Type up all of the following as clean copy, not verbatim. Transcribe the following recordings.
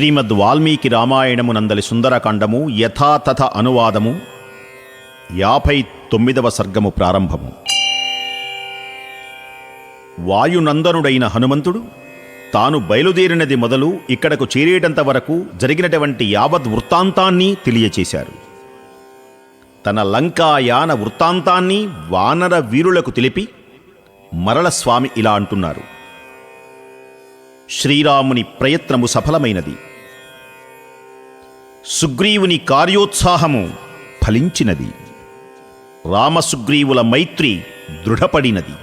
శ్రీమద్ వాల్మీకి రామాయణమునందలి సుందరకాండము యథాతథ అనువాదము 59వ సర్గము ప్రారంభము. వాయునందనుడైన హనుమంతుడు తాను బయలుదేరినది మొదలు ఇక్కడకు చేరేటంత వరకు జరిగినటువంటి యావత్ వృత్తాంతాన్ని తెలియచేశారు. తన లంకాయాన వృత్తాంతాన్ని వానర వీరులకు తెలిపి మరల స్వామి ఇలా అంటున్నారు. శ్రీరాముని ప్రయత్నము సఫలమైనది. సుగ్రీవుని కార్యోత్సాహము ఫలించినది. రామసుగ్రీవుల మైత్రి దృఢపడినది.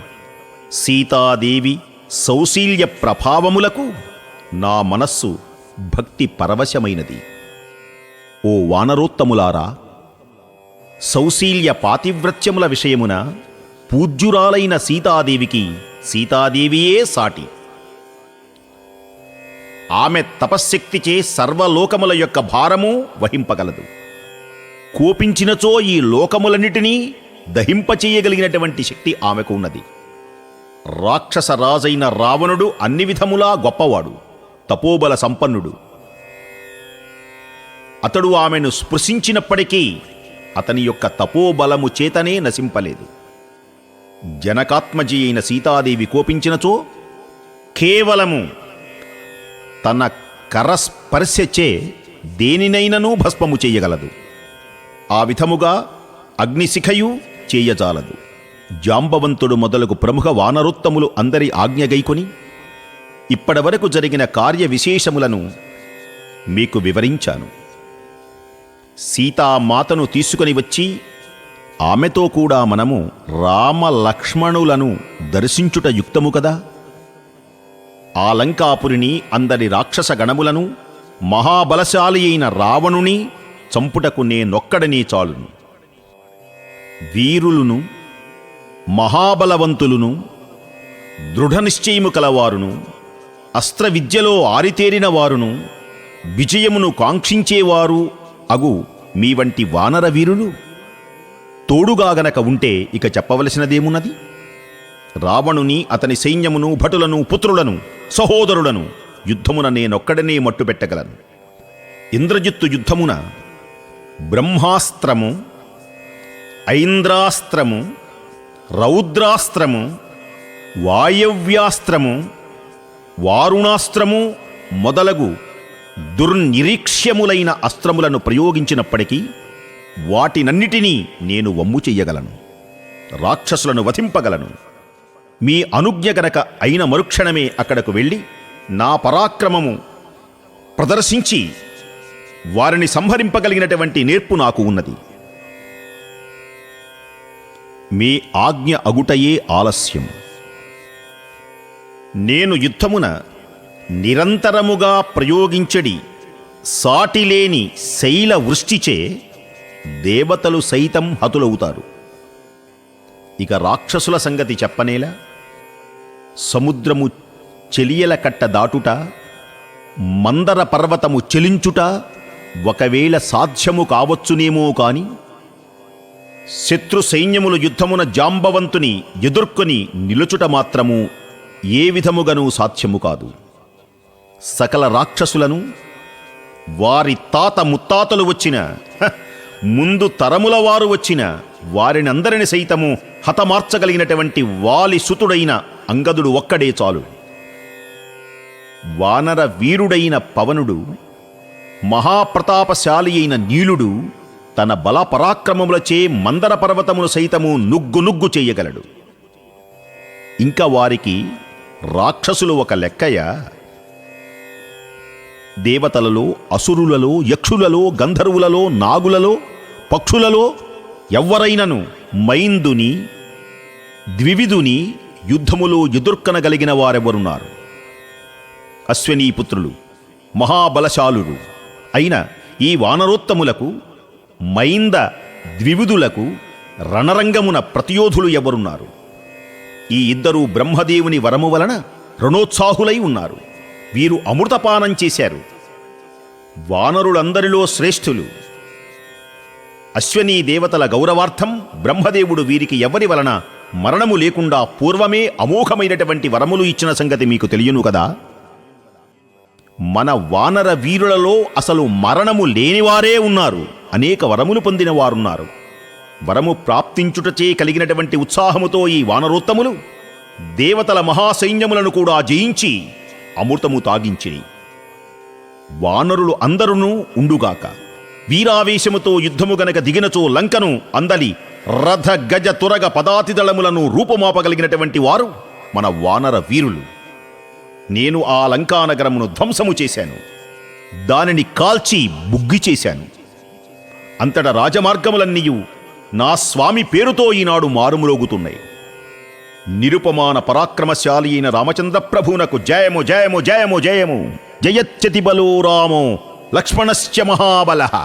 సీతాదేవి సౌశీల్య ప్రభావములకు నా మనస్సు భక్తి పరవశమైనది. ఓ వానరోత్తములారా, సౌశీల్య పాతివ్రత్యముల విషయమున పూజ్యురాలైన సీతాదేవికి సీతాదేవియే సాటి. ఆమె తపశ్శక్తిచే సర్వలోకముల యొక్క భారము వహింపగలదు. కోపించినచో ఈ లోకములన్నిటినీ దహింపచేయగలిగినటువంటి శక్తి ఆమెకు ఉన్నది. రాక్షస రాజైన రావణుడు అన్ని విధములా గొప్పవాడు, తపోబల సంపన్నుడు. అతడు ఆమెను స్పృశించినప్పటికీ అతని యొక్క తపోబలము చేతనే నశింపలేదు. జనకాత్మజి అయిన సీతాదేవి కోపించినచో కేవలము తన కరస్పర్శచే దేనినైనను భస్మము చెయ్యగలదు. ఆ విధముగా అగ్నిశిఖయు చేయజాలదు. జాంబవంతుడు మొదలగు ప్రముఖ వానరోత్తములు అందరి ఆజ్ఞగైకొని ఇప్పటివరకు జరిగిన కార్య విశేషములను మీకు వివరించాను. సీతామాతను తీసుకుని వచ్చి ఆమెతో కూడా మనము రామ లక్ష్మణులను దర్శించుట యుక్తము కదా. ఆ లంకాపురిని అందరి రాక్షస గణములను మహాబలశాలి అయిన రావణుని చంపుటకు నేనొక్కడనే చాలును. వీరులను మహాబలవంతులను దృఢనిశ్చయము కలవారును అస్త్రవిద్యలో ఆరితేరిన వారును విజయమును కాంక్షించేవారు అగు మీ వంటి వానర వీరులు తోడుగాగనక ఉంటే ఇక చెప్పవలసినదేమున్నది? రావణుని అతని సైన్యమును భటులను పుత్రులను సహోదరులను యుద్ధమున నేనొక్కడనే మట్టుపెట్టగలను. ఇంద్రజిత్తు యుద్ధమున బ్రహ్మాస్త్రము, ఐంద్రాస్త్రము, రౌద్రాస్త్రము, వాయవ్యాస్త్రము, వారుణాస్త్రము మొదలగు దుర్నిరీక్ష్యములైన అస్త్రములను ప్రయోగించినప్పటికీ వాటినన్నిటినీ నేను వమ్ము చెయ్యగలను. రాక్షసులను వధింపగలను. మీ అనుజ్ఞ గనక అయిన మరుక్షణమే అక్కడకు వెళ్ళి నా పరాక్రమము ప్రదర్శించి వారిని సంహరింపగలిగినటువంటి నేర్పు నాకు ఉన్నది. మీ ఆజ్ఞ అగుటయే ఆలస్యం. నేను యుద్ధమున నిరంతరముగా ప్రయోగించడి సాటిలేని శైల వృష్టిచే దేవతలు సైతం హతులవుతారు. ఇక రాక్షసుల సంగతి చెప్పనేలా. సముద్రము చెలియల కట్ట దాటుట, మందర పర్వతము చెలించుట ఒకవేళ సాధ్యము కావచ్చునేమో కాని శత్రు సైన్యములు యుద్ధమున జాంబవంతుని ఎదుర్కొని నిలుచుట మాత్రము ఏ విధముగనూ సాధ్యము కాదు. సకల రాక్షసులను వారి తాత ముత్తాతలు వచ్చిన ముందు తరముల వారు వచ్చిన వారినందరిని సైతము హతమార్చగలిగినటువంటి వాలి సుతుడైన అంగదుడు ఒక్కడే చాలు. వానర వీరుడైన పవనుడు, మహాప్రతాపశాలి అయిన నీలుడు తన బల పరాక్రమములచే మందర పర్వతమును సైతము నుగ్గు నుగ్గు చేయగలడు. ఇంకా వారికి రాక్షసులు ఒక లెక్కయ. దేవతలలో, అసురులలో, యక్షులలో, గంధర్వులలో, నాగులలో, పక్షులలో ఎవ్వరైనను మైందుని ద్వివిధుని యుద్ధములో ఎదుర్కొనగలిగిన వారెవరున్నారు? అశ్వనీపుత్రులు మహాబలశాలురు అయిన ఈ వానరోత్తములకు, మైంద ద్వివిధులకు రణరంగమున ప్రతియోధులు ఎవరున్నారు? ఈ ఇద్దరూ బ్రహ్మదేవుని వరము వలన రణోత్సాహులై ఉన్నారు. వీరు అమృతపానం చేశారు. వానరులందరిలో శ్రేష్ఠులు. అశ్వనీ దేవతల గౌరవార్థం బ్రహ్మదేవుడు వీరికి ఎవరి వలన మరణము లేకుండా పూర్వమే అమోఘమైనటువంటి వరములు ఇచ్చిన సంగతి మీకు తెలియను కదా. మన వానర వీరులలో అసలు మరణము లేనివారే ఉన్నారు. అనేక వరములు పొందిన వారున్నారు. వరము ప్రాప్తించుటచే కలిగినటువంటి ఉత్సాహముతో ఈ వానరోత్తములు దేవతల మహాసైన్యములను కూడా జయించి అమృతము తాగించిరి. వానరులు అందరునూ ఉండుగాక. వీరావేశముతో యుద్ధము గనక దిగినచో లంకను అందలి రథ గజ తురగ పదాతిదళములను రూపుమాపగలిగినటువంటి వారు మన వానర వీరులు. నేను ఆ లంకానగరమును ధ్వంసము చేశాను. దానిని కాల్చి బుగ్గి చేశాను. అంతట రాజమార్గములన్నీయు నా స్వామి పేరుతో ఈనాడు మారుమ్రోగుతున్నాయి. నిరుపమాన పరాక్రమశాలి అయిన రామచంద్ర ప్రభువునకు జయము జయము జయము జయము. జయత్యతి బలో రామో లక్ష్మణశ్చ మహాబలః.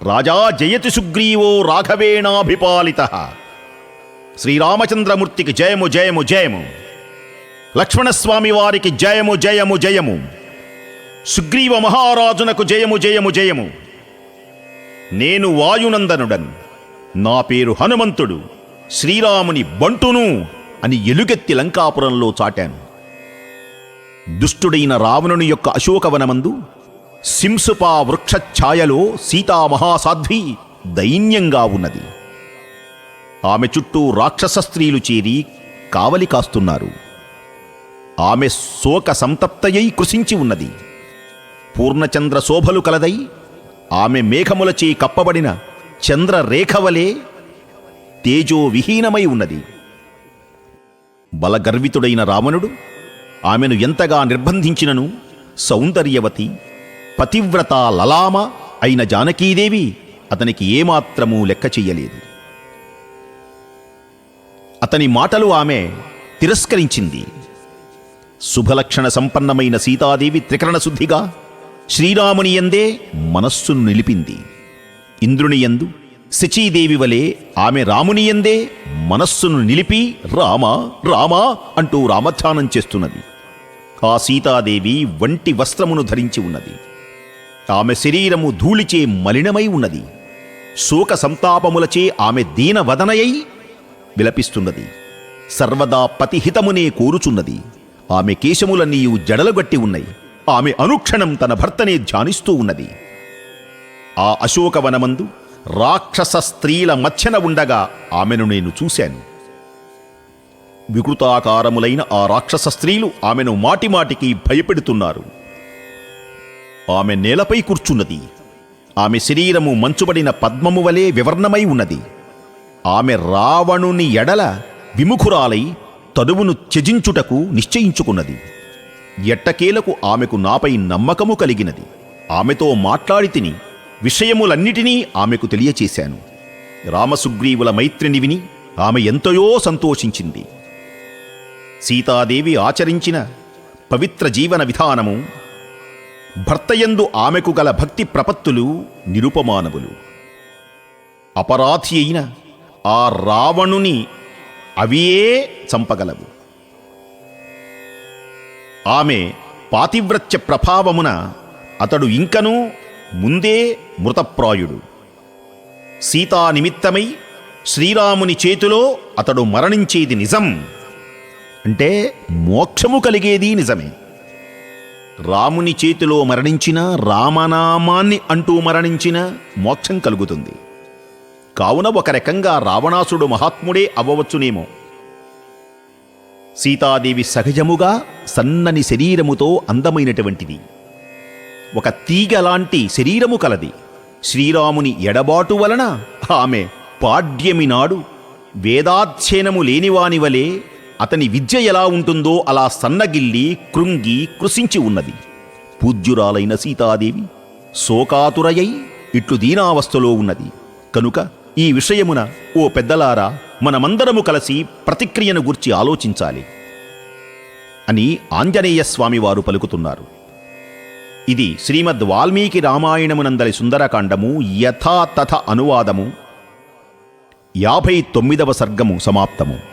రాజా జయతి సుగ్రీవో రాఘవేణాభిపాలితః. శ్రీరామచంద్రమూర్తికి జయము జయము జయము. లక్ష్మణస్వామి వారికి జయము జయము జయము. సుగ్రీవ మహారాజునకు జయము జయము జయము. నేను వాయునందనుడన్. నా పేరు హనుమంతుడు. శ్రీరాముని బంటును అని ఎలుగెత్తి లంకాపురంలో చాటాను. దుష్టుడైన రావణుని యొక్క అశోకవనమందు సింసుపా వృక్షఛాయలో సీతామహాసాధ్వి దైన్యంగా ఉన్నది. ఆమె చుట్టూ రాక్షస స్త్రీలు చేరి కావలి కాస్తున్నారు. ఆమె శోక సంతప్తయై కృశించి ఉన్నది. పూర్ణచంద్ర శోభలు కలదై ఆమె మేఘములచే కప్పబడిన చంద్రరేఖవలే తేజో విహీనమై ఉన్నది. బలగర్వితుడైన రావణుడు ఆమెను ఎంతగా నిర్బంధించినను సౌందర్యవతి పతివ్రత లలామ అయిన జానకీదేవి అతనికి ఏమాత్రమూ లెక్క చెయ్యలేదు. అతని మాటలు ఆమె తిరస్కరించింది. శుభలక్షణ సంపన్నమైన సీతాదేవి త్రికరణ శుద్ధిగా శ్రీరాముని యందే మనస్సును నిలిపింది. ఇంద్రుని యందు శచీదేవి వలె ఆమె రాముని యందే మనస్సును నిలిపి రామ రామ అంటూ రామధ్యానం చేస్తున్నది. ఆ సీతాదేవి వంటి వస్త్రమును ధరించి ఉన్నది. ఆమె శరీరము ధూళిచే మలినమై ఉన్నది. శోక సంతాపములచే ఆమె దీనవదనయై విలపిస్తున్నది. సర్వదా పతిహితమునే కోరుచున్నది. ఆమె కేశములన్నీయు జడలుగట్టి ఉన్నాయి. ఆమె అనుక్షణం తన భర్తనే ధ్యానిస్తూ ఉన్నది. ఆ అశోకవనమందు రాక్షస స్త్రీల మధ్యన ఉండగా ఆమెను నేను చూశాను. వికృతాకారములైన ఆ రాక్షస స్త్రీలు ఆమెను మాటిమాటికి భయపెడుతున్నారు. ఆమె నేలపై కూర్చున్నది. ఆమె శరీరము మంచుబడిన పద్మము వలె వివర్ణమై ఉన్నది. ఆమె రావణుని ఎడల విముఖురాలై తనువును త్యజించుటకు నిశ్చయించుకున్నది. ఎట్టకేలకు ఆమెకు నాపై నమ్మకము కలిగినది. ఆమెతో మాట్లాడి తిని విషయములన్నిటినీ ఆమెకు తెలియచేశాను. రామసుగ్రీవుల మైత్రిని విని ఆమె ఎంతయో సంతోషించింది. సీతాదేవి ఆచరించిన పవిత్ర జీవన విధానము, భర్తయందు ఆమెకు గల భక్తి ప్రపత్తులు నిరుపమానములు. అపరాధి అయిన ఆ రావణుని అవియే చంపగలవు. ఆమె పాతివ్రత్య ప్రభావమున అతడు ఇంకనూ ముందే మృతప్రాయుడు. సీతా నిమిత్తమై శ్రీరాముని చేతిలో అతడు మరణించేది నిజం. అంటే మోక్షము కలిగేది నిజమే. రాముని చేతిలో మరణించిన, రామనామాన్ని అంటూ మరణించిన మోక్షం కలుగుతుంది. కావున ఒక రకంగా రావణాసుడు మహాత్ముడే అవ్వవచ్చునేమో. సీతాదేవి సహజముగా సన్నని శరీరముతో అందమైనటువంటిది. ఒక తీగలాంటి శరీరము కలది. శ్రీరాముని ఎడబాటు వలన ఆమె పాడ్యమి నాడు వేదాధ్యయనము లేనివాని వలె అతని విద్య ఎలా ఉంటుందో అలా సన్నగిల్లి కృంగి కృశించి ఉన్నది. పూజ్యురాలైన సీతాదేవి శోకాతురయై ఇట్లు దీనావస్థలో ఉన్నది. కనుక ఈ విషయమున ఓ పెద్దలారా, మనమందరము కలిసి ప్రతిక్రియను గూర్చి ఆలోచించాలి అని ఆంజనేయస్వామి వారు పలుకుతున్నారు. ఇది శ్రీమద్ వాల్మీకి రామాయణమునందలి సుందరకాండము యథాతథ అనువాదము 59వ సర్గము సమాప్తము.